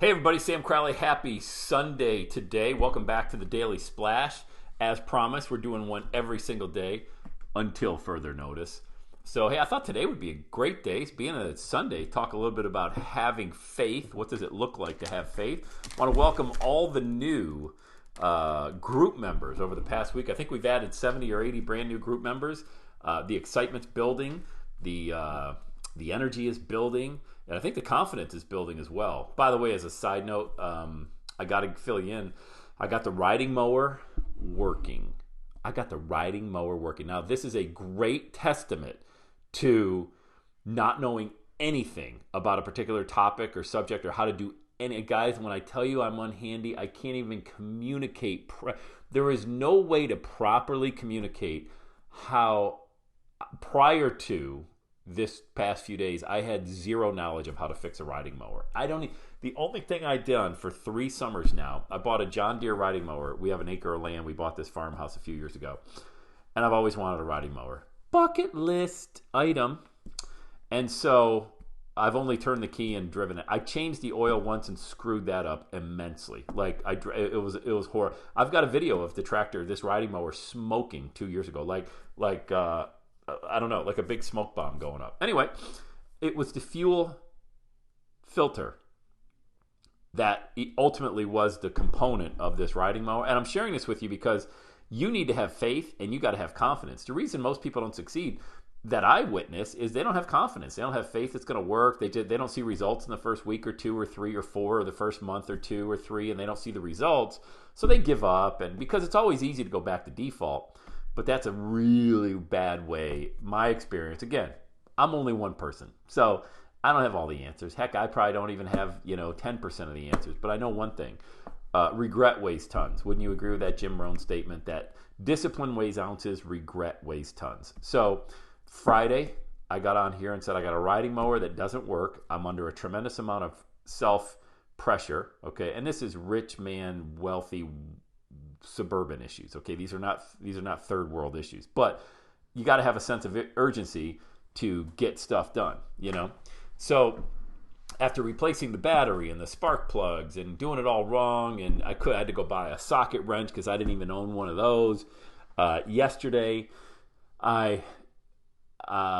Hey everybody, Sam Crowley. Happy Sunday today. Welcome back to the Daily Splash. As promised, we're doing one every single day until further notice. So, hey, I thought today would be a great day. Being that it's Sunday, talk a little bit about having faith. What does it look like to have faith? I want to welcome all the new group members over the past week. I think we've added 70 or 80 brand new group members. The excitement's building. The energy is building. And I think the confidence is building as well. By the way, as a side note, I got to fill you in. I got the riding mower working. Now, this is a great testament to not knowing anything about a particular topic or subject or how to do any. Guys, when I tell you I'm unhandy, I can't even communicate. There is no way to properly communicate how prior to this past few days, I had zero knowledge of how to fix a riding mower. The only thing I've done for 3 summers now, I bought a John Deere riding mower. We have an acre of land. We bought this farmhouse a few years ago. And I've always wanted a riding mower. Bucket list item. And so I've only turned the key and driven it. I changed the oil once and screwed that up immensely. It was horrible. I've got a video of the tractor, this riding mower, smoking 2 years ago. I don't know, like a big smoke bomb going up. Anyway, it was the fuel filter that ultimately was the component of this riding mower. And I'm sharing this with you because you need to have faith and you got to have confidence. The reason most people don't succeed that I witness is they don't have confidence. They don't have faith it's going to work. They don't see results in the first week or 2 or 3 or 4 or the first month or 2 or 3, and they don't see the results. So they give up. And because it's always easy to go back to default. But that's a really bad way. My experience, again, I'm only one person. So I don't have all the answers. Heck, I probably don't even have, 10% of the answers. But I know one thing. Regret weighs tons. Wouldn't you agree with that Jim Rohn statement that discipline weighs ounces, regret weighs tons? So Friday, I got on here and said, I got a riding mower that doesn't work. I'm under a tremendous amount of self-pressure. Okay, and this is rich man, wealthy suburban issues. Okay, these are not third world issues, but you got to have a sense of urgency to get stuff done. So after replacing the battery and the spark plugs and doing it all wrong, and I had to go buy a socket wrench because I didn't even own one of those. Yesterday, I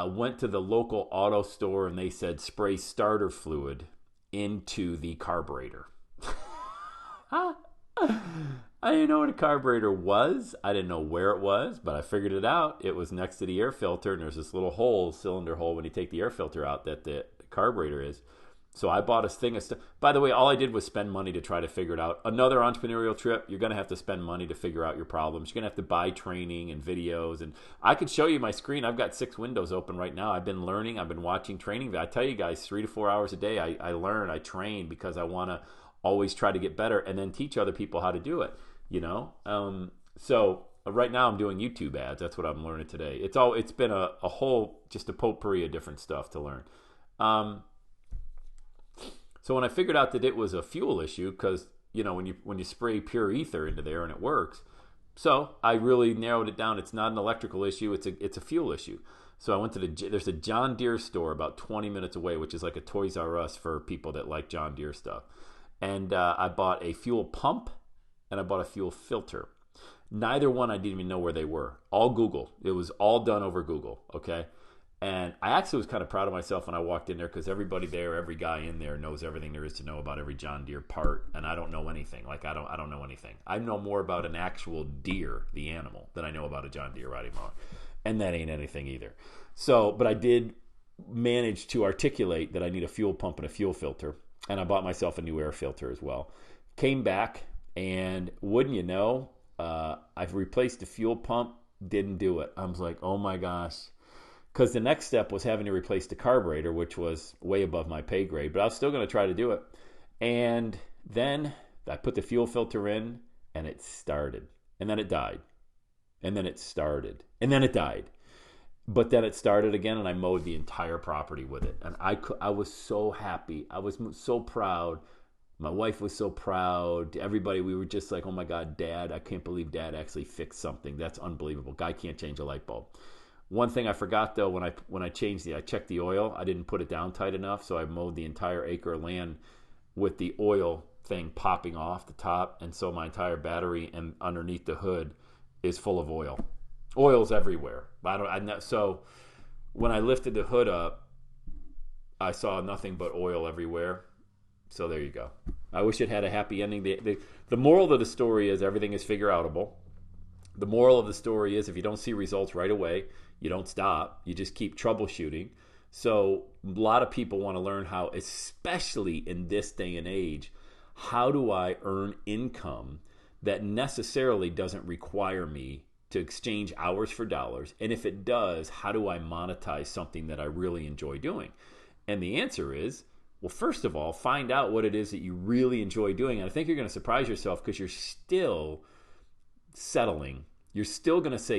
went to the local auto store and they said spray starter fluid into the carburetor. I didn't know what a carburetor was. I didn't know where it was, but I figured it out. It was next to the air filter, and there's this little cylinder hole when you take the air filter out that the carburetor is. So I bought a thing of stuff. By the way, all I did was spend money to try to figure it out. Another entrepreneurial trip, you're going to have to spend money to figure out your problems. You're going to have to buy training and videos. And I could show you my screen. I've got 6 windows open right now. I've been learning. I've been watching training. I tell you guys, 3 to 4 hours a day, I learn, I train because I want to always try to get better and then teach other people how to do it. So right now I'm doing YouTube ads. That's what I'm learning today. It's been a whole, just a potpourri of different stuff to learn. So when I figured out that it was a fuel issue, because, when you spray pure ether into there and it works. So I really narrowed it down. It's not an electrical issue. It's a fuel issue. So I went to there's a John Deere store about 20 minutes away, which is like a Toys R Us for people that like John Deere stuff. And I bought a fuel pump and I bought a fuel filter. Neither one I didn't even know where they were. All Google. It was all done over Google, okay? And I actually was kind of proud of myself when I walked in there because everybody there, every guy in there knows everything there is to know about every John Deere part, and I don't know anything. I don't know anything. I know more about an actual deer, the animal, than I know about a John Deere riding mower. And that ain't anything either. So, but I did manage to articulate that I need a fuel pump and a fuel filter, and I bought myself a new air filter as well. Came back, and wouldn't you know, I've replaced the fuel pump, didn't do it. I was like, oh my gosh. Because the next step was having to replace the carburetor, which was way above my pay grade, but I was still going to try to do it. And then I put the fuel filter in, and it started. And then it died. And then it started. And then it died. But then it started again, and I mowed the entire property with it. And I was so happy. I was so proud. My wife was so proud. Everybody, we were just like, oh my God, Dad, I can't believe Dad actually fixed something. That's unbelievable. Guy can't change a light bulb. One thing I forgot though, when I checked the oil, I didn't put it down tight enough, so I mowed the entire acre of land with the oil thing popping off the top, and so my entire battery and underneath the hood is full of oil. Oil's everywhere. So when I lifted the hood up, I saw nothing but oil everywhere. So there you go. I wish it had a happy ending. The moral of the story is everything is figure outable. The moral of the story is if you don't see results right away, you don't stop. You just keep troubleshooting. So a lot of people want to learn how, especially in this day and age, how do I earn income that necessarily doesn't require me to exchange hours for dollars? And if it does, how do I monetize something that I really enjoy doing? And the answer is, well, first of all, find out what it is that you really enjoy doing. And I think you're going to surprise yourself because you're still settling. You're still going to say,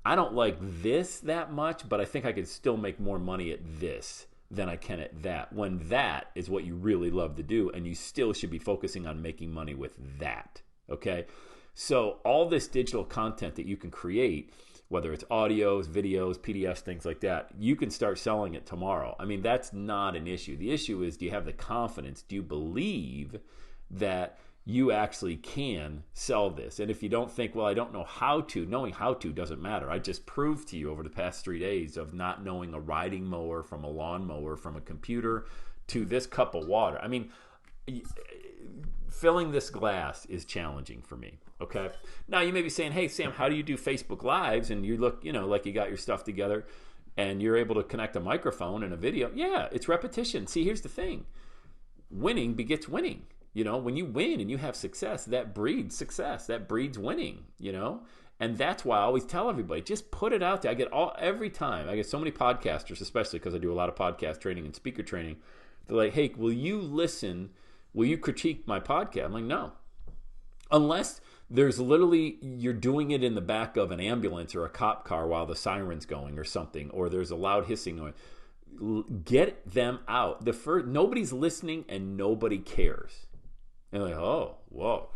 I don't like this that much, but I think I could still make more money at this than I can at that, when that is what you really love to do, and you still should be focusing on making money with that, okay? So all this digital content that you can create, whether it's audios, videos, PDFs, things like that, you can start selling it tomorrow. I mean, that's not an issue. The issue is, do you have the confidence? Do you believe that you actually can sell this? And if you don't think, well, I don't know how to, knowing how to doesn't matter. I just proved to you over the past 3 days of not knowing a riding mower from a lawn mower, from a computer to this cup of water. I mean, filling this glass is challenging for me, okay? Now, you may be saying, hey, Sam, how do you do Facebook Lives? And you look, like you got your stuff together and you're able to connect a microphone and a video. Yeah, it's repetition. See, here's the thing. Winning begets winning. When you win and you have success, that breeds success. That breeds winning, And that's why I always tell everybody, just put it out there. Every time I get so many podcasters, especially because I do a lot of podcast training and speaker training. They're like, hey, will you critique my podcast? I'm like, no. Unless there's literally, you're doing it in the back of an ambulance or a cop car while the siren's going or something, or there's a loud hissing noise. Get them out. Nobody's listening and nobody cares. And like, oh, whoa,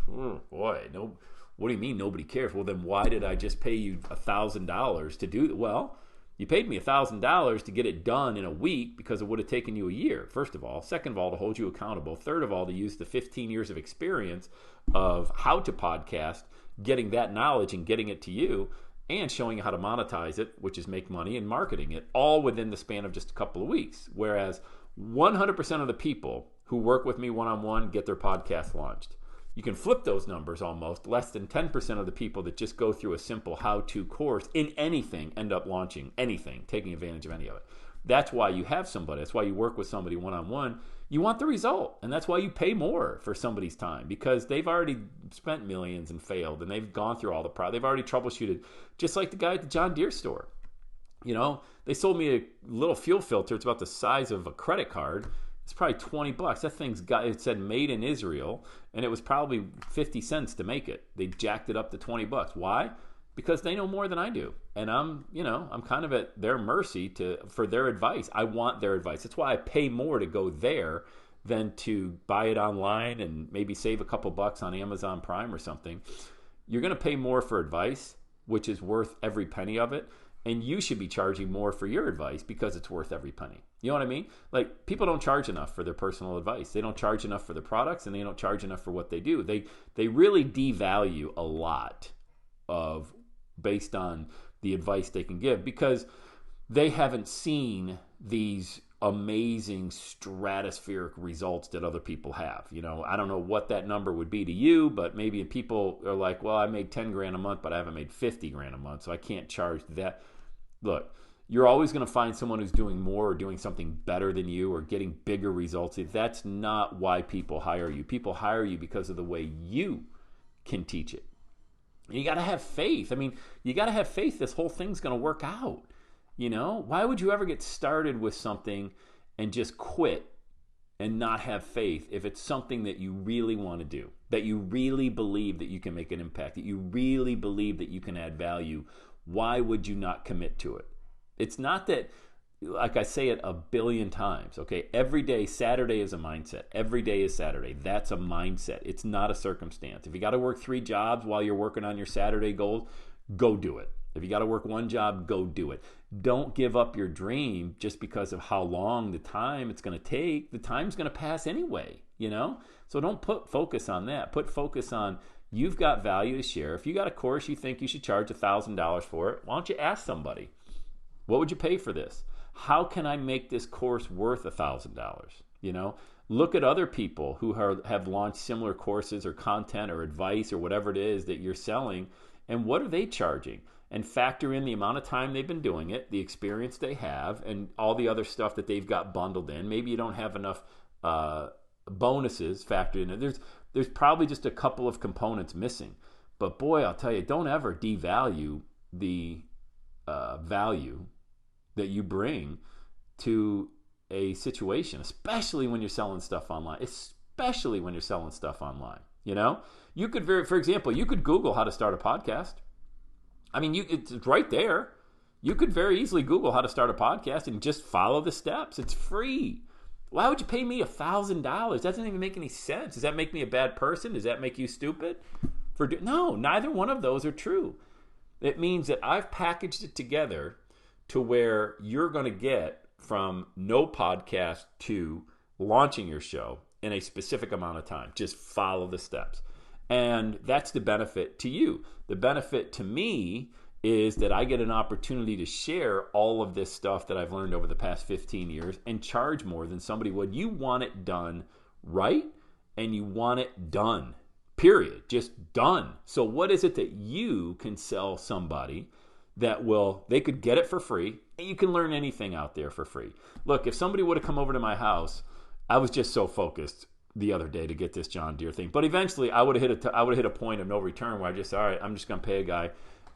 boy, no. What do you mean nobody cares? Well, then why did I just pay you $1,000 to do that? Well, you paid me $1,000 to get it done in a week because it would have taken you a year, first of all. Second of all, to hold you accountable. Third of all, to use the 15 years of experience of how to podcast, getting that knowledge and getting it to you, and showing you how to monetize it, which is make money, and marketing it, all within the span of just a couple of weeks. Whereas 100% of the people who work with me one-on-one get their podcast launched. You can flip those numbers almost. Less than 10% of the people that just go through a simple how-to course in anything end up launching anything, taking advantage of any of it. That's why you have somebody. That's why you work with somebody one-on-one. You want the result, and that's why you pay more for somebody's time, because they've already spent millions and failed, and they've gone through all the they've already troubleshooted, just like the guy at the John Deere store. They sold me a little fuel filter. It's about the size of a credit card. It's probably $20. That it said made in Israel, and it was probably 50 cents to make it. They jacked it up to $20. Why? Because they know more than I do. And I'm kind of at their mercy for their advice. I want their advice. That's why I pay more to go there than to buy it online and maybe save a couple bucks on Amazon Prime or something. You're going to pay more for advice, which is worth every penny of it. And you should be charging more for your advice because it's worth every penny. You know what I mean? Like, people don't charge enough for their personal advice. They don't charge enough for their products, and they don't charge enough for what they do. They really devalue a lot based on the advice they can give, because they haven't seen these amazing stratospheric results that other people have. I don't know what that number would be to you, but maybe people are like, well, I made 10 grand a month, but I haven't made 50 grand a month, so I can't charge that. Look, you're always going to find someone who's doing more or doing something better than you or getting bigger results. That's not why people hire you. People hire you because of the way you can teach it. You got to have faith. I mean, you got to have faith this whole thing's going to work out. Why would you ever get started with something and just quit and not have faith if it's something that you really want to do, that you really believe that you can make an impact, that you really believe that you can add value? Why would you not commit to it? It's not that, like I say it a billion times, okay? Every day, Saturday is a mindset. Every day is Saturday. That's a mindset. It's not a circumstance. If you got to work 3 jobs while you're working on your Saturday goals, go do it. If you got to work one job, go do it. Don't give up your dream just because of how long the time it's going to take. The time's going to pass anyway, So don't put focus on that. Put focus on you've got value to share. If you got a course you think you should charge $1,000 for it, why don't you ask somebody, what would you pay for this? How can I make this course worth $1,000? Look at other people who have launched similar courses or content or advice or whatever it is that you're selling, and what are they charging? And factor in the amount of time they've been doing it, the experience they have, and all the other stuff that they've got bundled in. Maybe you don't have enough bonuses factored in. There's probably just a couple of components missing. But boy, I'll tell you, don't ever devalue the value that you bring to a situation, especially when you're selling stuff online. You could for example, you could Google how to start a podcast. I mean, it's right there. You could very easily Google how to start a podcast and just follow the steps. It's free. Why would you pay me $1,000? That doesn't even make any sense. Does that make me a bad person? Does that make you stupid? No, neither one of those are true. It means that I've packaged it together to where you're going to get from no podcast to launching your show in a specific amount of time. Just follow the steps. And that's the benefit to you. The benefit to me is that I get an opportunity to share all of this stuff that I've learned over the past 15 years and charge more than somebody would. You want it done right, and you want it done, period. Just done. So what is it that you can sell somebody that they could get it for free, and you can learn anything out there for free? Look, if somebody would have come over to my house, I was just so focused the other day to get this John Deere thing. But eventually I would have hit a point of no return where all right, I'm just going to pay a guy.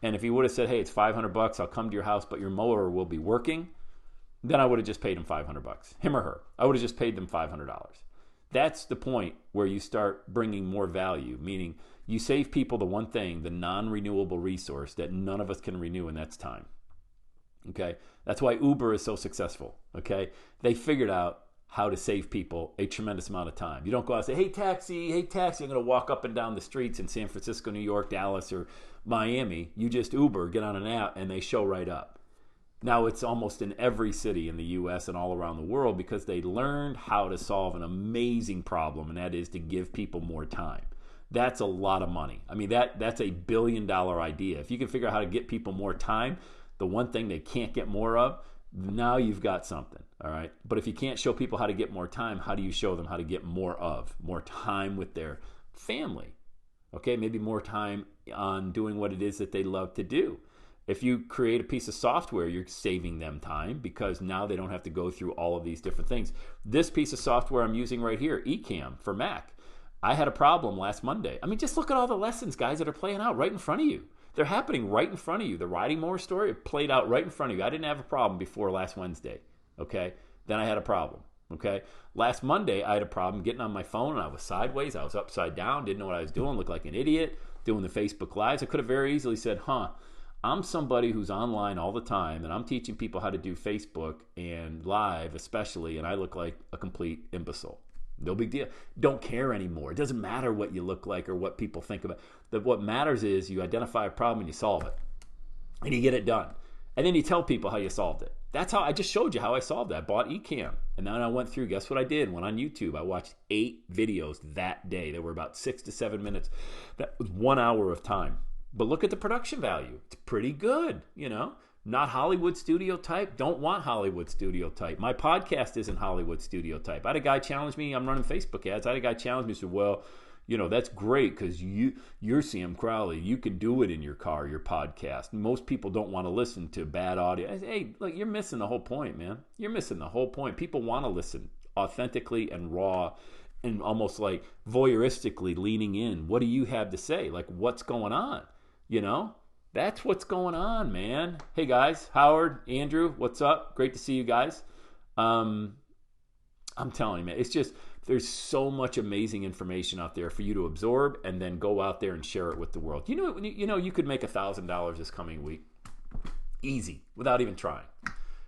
And if he would have said, hey, it's $500, I'll come to your house, but your mower will be working, then I would have just paid him $500, him or her. I would have just paid them $500. That's the point where you start bringing more value, meaning you save people the one thing, the non-renewable resource that none of us can renew, and that's time. Okay? That's why Uber is so successful. Okay? They figured out how to save people a tremendous amount of time. You don't go out and say, hey, taxi, I'm going to walk up and down the streets in San Francisco, New York, Dallas, or Miami. You just Uber, get on an app, and they show right up. Now it's almost in every city in the U.S. and all around the world because they learned how to solve an amazing problem, and that is to give people more time. That's a lot of money. I mean, that's a $1 billion idea. If you can figure out how to get people more time, the one thing they can't get more of, now you've got something, all right? But if you can't show people how to get more time, how do you show them how to get more time with their family? Okay, maybe more time on doing what it is that they love to do. If you create a piece of software, you're saving them time because now they don't have to go through all of these different things. This piece of software I'm using right here, Ecamm for Mac, I had a problem last Monday. I mean, just look at all the lessons, guys, that are playing out right in front of you. They're happening right in front of you. The riding mower story played out right in front of you. I didn't have a problem before last Wednesday, okay? Then I had a problem, okay? Last Monday, I had a problem getting on my phone, and I was sideways. I was upside down, didn't know what I was doing, looked like an idiot, doing the Facebook Lives. I could have very easily said, I'm somebody who's online all the time, and I'm teaching people how to do Facebook and live especially, and I look like a complete imbecile. No big deal. Don't care anymore. It doesn't matter what you look like or what people think about. What matters is you identify a problem and you solve it. And you get it done. And then you tell people how you solved it. That's how I just showed you how I solved that. I bought Ecamm. And then I went through, guess what I did? Went on YouTube. I watched 8 videos that day. They were about 6 to 7 minutes. That was 1 hour of time. But look at the production value. It's pretty good, Not Hollywood studio type. Don't want Hollywood studio type. My podcast isn't Hollywood studio type. I had a guy challenge me. I'm running Facebook ads. I had a guy challenge me and said, well, that's great because you're Sam Crowley. You can do it in your car, your podcast. Most people don't want to listen to bad audio. I say, hey, look, you're missing the whole point, man. You're missing the whole point. People want to listen authentically and raw and almost like voyeuristically leaning in. What do you have to say? Like, what's going on? That's what's going on, man. Hey, guys. Howard, Andrew, what's up? Great to see you guys. I'm telling you, man, it's just there's so much amazing information out there for you to absorb and then go out there and share it with the world. You could make $1,000 this coming week. Easy, without even trying.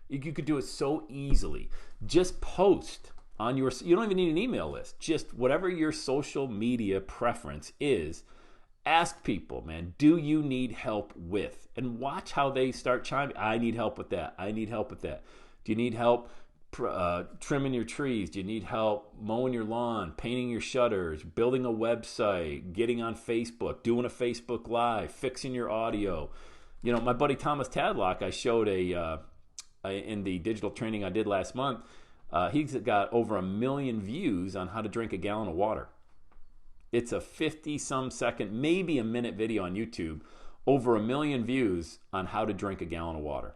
You could do it so easily. Just post on you don't even need an email list. Just whatever your social media preference is, Ask people, man, do you need help with? And watch how they start chiming. I need help with that. I need help with that. Do you need help trimming your trees? Do you need help mowing your lawn, painting your shutters, building a website, getting on Facebook, doing a Facebook Live, fixing your audio? You know, my buddy Thomas Tadlock, I showed in the digital training I did last month, he's got over 1 million views on how to drink a gallon of water. It's a 50-some second, maybe a minute video on YouTube, over 1 million views on how to drink a gallon of water.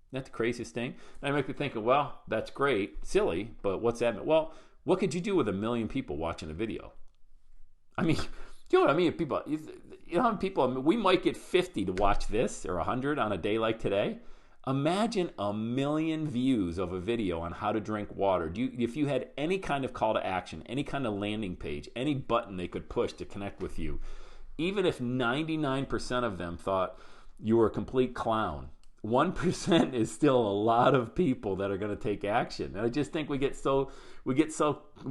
Isn't that the craziest thing? And I make me think, well, that's great, silly, but what's that mean? Well, what could you do with 1 million people watching a video? I mean, you know what I mean? People, you know how many people, I mean, we might get 50 to watch this or 100 on a day like today. Imagine 1 million views of a video on how to drink water. If you had any kind of call to action, any kind of landing page, any button they could push to connect with you, even if 99% of them thought you were a complete clown, 1% is still a lot of people that are going to take action. And I just think we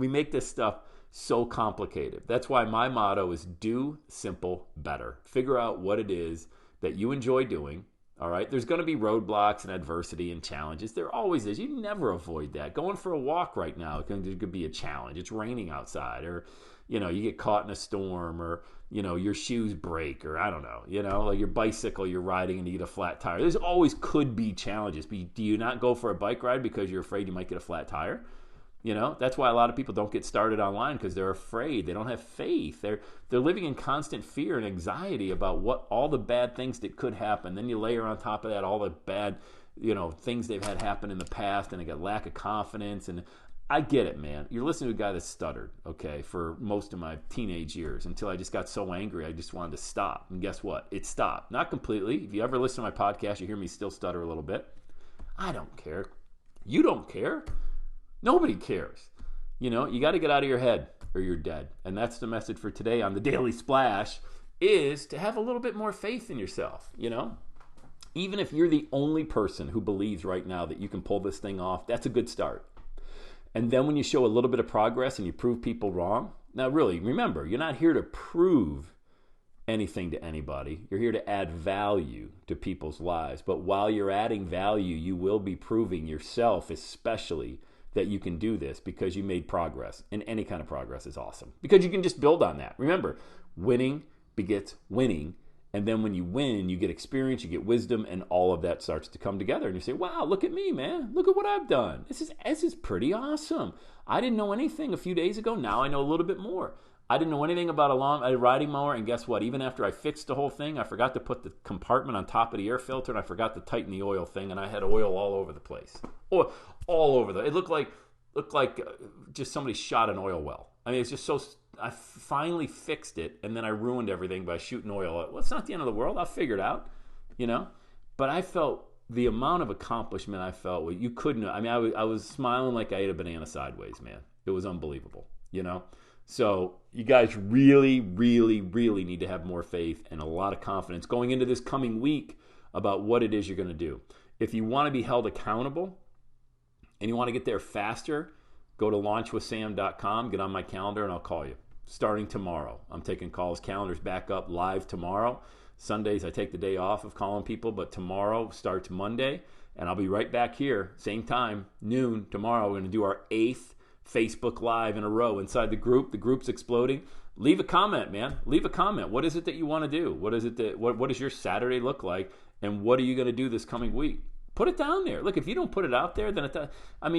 make this stuff so complicated. That's why my motto is do simple better. Figure out what it is that you enjoy doing. All right, there's going to be roadblocks and adversity and challenges. There always is. You never avoid that. Going for a walk right now, it could be a challenge. It's raining outside, or, you know, you get caught in a storm, or, you know, your shoes break, or I don't know, you know, like your bicycle, you're riding and you get a flat tire. There's always could be challenges. But do you not go for a bike ride because you're afraid you might get a flat tire? You know, that's why a lot of people don't get started online, because they're afraid. They don't have faith. They're living in constant fear and anxiety about what all the bad things that could happen. Then you layer on top of that all the bad, you know, things they've had happen in the past, and they got lack of confidence. And I get it, man. You're listening to a guy that stuttered, okay, for most of my teenage years, until I just got so angry I just wanted to stop. And guess what? It stopped. Not completely. If you ever listen to my podcast, you hear me still stutter a little bit. I don't care. You don't care. Nobody cares. You know, you got to get out of your head or you're dead. And that's the message for today on the Daily Splash, is to have a little bit more faith in yourself, you know? Even if you're the only person who believes right now that you can pull this thing off, that's a good start. And then when you show a little bit of progress and you prove people wrong, now really, remember, you're not here to prove anything to anybody. You're here to add value to people's lives. But while you're adding value, you will be proving yourself, especially, that you can do this because you made progress. And any kind of progress is awesome, because you can just build on that. Remember, winning begets winning. And then when you win, you get experience, you get wisdom, and all of that starts to come together. And you say, wow, look at me, man. Look at what I've done. This is pretty awesome. I didn't know anything a few days ago. Now I know a little bit more. I didn't know anything about a riding mower, and guess what? Even after I fixed the whole thing, I forgot to put the compartment on top of the air filter, and I forgot to tighten the oil thing, and I had oil all over the place. All over it looked like just somebody shot an oil well. I mean, it's just so. I finally fixed it, and then I ruined everything by shooting oil. Well, it's not the end of the world. I'll figure it out, you know. But I felt the amount of accomplishment I felt. Well, you couldn't. I mean, I was smiling like I ate a banana sideways, man. It was unbelievable, you know. So you guys really, really, really need to have more faith and a lot of confidence going into this coming week about what it is you're going to do. If you want to be held accountable and you want to get there faster, go to launchwithsam.com, get on my calendar, and I'll call you. Starting tomorrow. I'm taking calls. Calendar's back up live tomorrow. Sundays, I take the day off of calling people, but tomorrow starts Monday, and I'll be right back here, same time, noon tomorrow. We're going to do our 8th Facebook Live in a row inside the group. The group's exploding. Leave a comment, man. Leave a comment. What is it that you want to do? What does your Saturday look like? And what are you going to do this coming week? Put it down there. Look, if you don't put it out there, then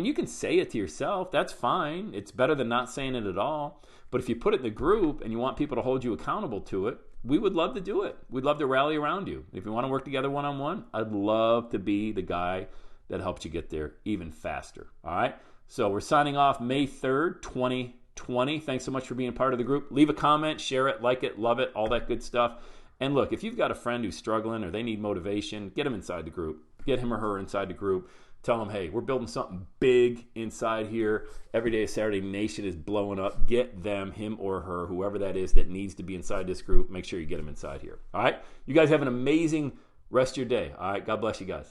you can say it to yourself. That's fine. It's better than not saying it at all. But if you put it in the group and you want people to hold you accountable to it, we would love to do it. We'd love to rally around you. If you want to work together one-on-one, I'd love to be the guy that helps you get there even faster. All right? So we're signing off May 3rd, 2020. Thanks so much for being part of the group. Leave a comment, share it, like it, love it, all that good stuff. And look, if you've got a friend who's struggling or they need motivation, get them inside the group. Get him or her inside the group. Tell them, hey, we're building something big inside here. Every day Saturday Nation is blowing up. Get them, him or her, whoever that is that needs to be inside this group. Make sure you get them inside here. All right? You guys have an amazing rest of your day. All right? God bless you guys.